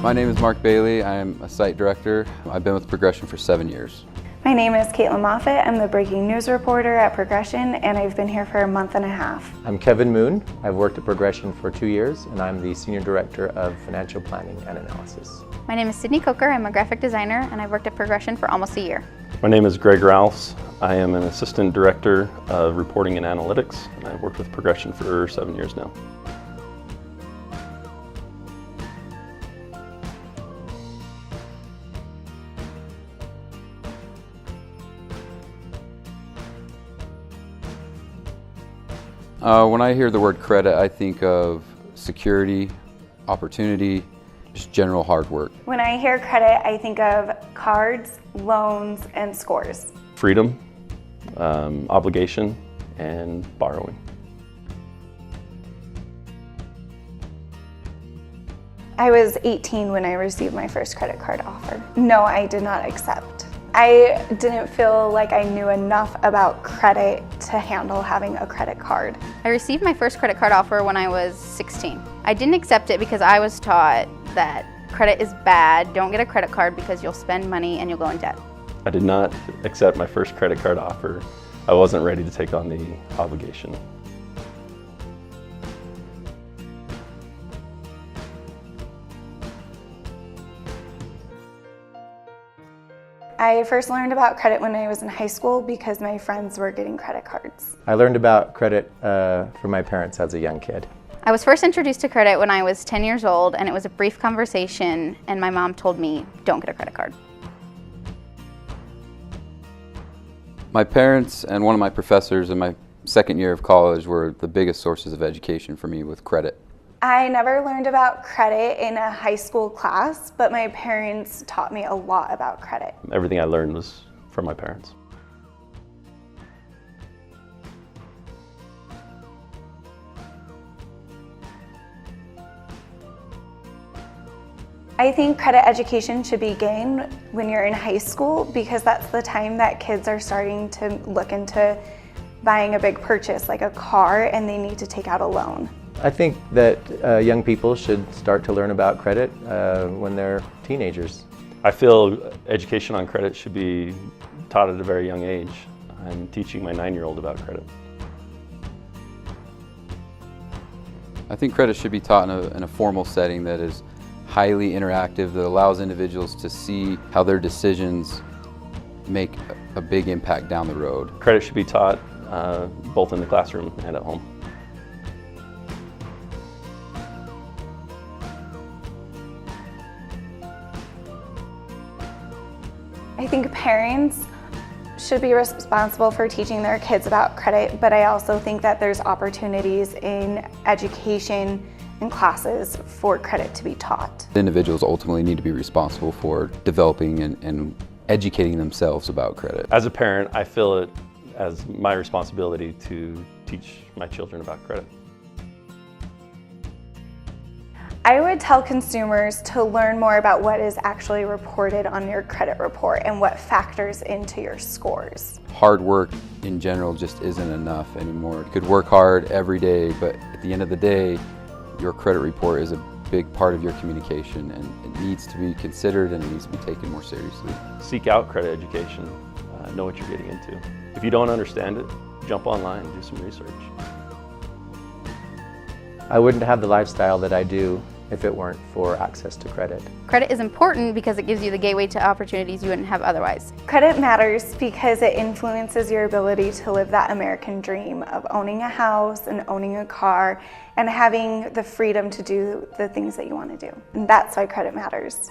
My name is Mark Bailey. I am a site director. I've been with Progression for 7 years. My name is Caitlin Moffett. I'm the breaking news reporter at Progression, and I've been here for a month and a half. I'm Kevin Moon. I've worked at Progression for 2 years, and I'm the Senior Director of Financial Planning and Analysis. My name is Sydney Coker. I'm a graphic designer, and I've worked at Progression for almost a year. My name is Greg Rouse. I am an Assistant Director of Reporting and Analytics, and I've worked with Progression for 7 years now. When I hear the word credit, I think of security, opportunity, just general hard work. When I hear credit, I think of cards, loans, and scores. Freedom, obligation, and borrowing. I was 18 when I received my first credit card offer. No, I did not accept. I didn't feel like I knew enough about credit to handle having a credit card. I received my first credit card offer when I was 16. I didn't accept it because I was taught that credit is bad. Don't get a credit card because you'll spend money and you'll go in debt. I did not accept my first credit card offer. I wasn't ready to take on the obligation. I first learned about credit when I was in high school because my friends were getting credit cards. I learned about credit from my parents as a young kid. I was first introduced to credit when I was 10 years old, and it was a brief conversation, and my mom told me, don't get a credit card. My parents and one of my professors in my second year of college were the biggest sources of education for me with credit. I never learned about credit in a high school class, but my parents taught me a lot about credit. Everything I learned was from my parents. I think credit education should begin when you're in high school because that's the time that kids are starting to look into buying a big purchase like a car and they need to take out a loan. I think that young people should start to learn about credit when they're teenagers. I feel education on credit should be taught at a very young age. I'm teaching my 9-year-old about credit. I think credit should be taught in a formal setting that is highly interactive, that allows individuals to see how their decisions make a big impact down the road. Credit should be taught both in the classroom and at home. I think parents should be responsible for teaching their kids about credit, but I also think that there's opportunities in education and classes for credit to be taught. Individuals ultimately need to be responsible for developing and educating themselves about credit. As a parent, I feel it as my responsibility to teach my children about credit. I would tell consumers to learn more about what is actually reported on your credit report and what factors into your scores. Hard work in general just isn't enough anymore. You could work hard every day, but at the end of the day, your credit report is a big part of your communication and it needs to be considered and it needs to be taken more seriously. Seek out credit education, know what you're getting into. If you don't understand it, jump online, do some research. I wouldn't have the lifestyle that I do if it weren't for access to credit. Credit is important because it gives you the gateway to opportunities you wouldn't have otherwise. Credit matters because it influences your ability to live that American dream of owning a house and owning a car and having the freedom to do the things that you want to do. And that's why credit matters.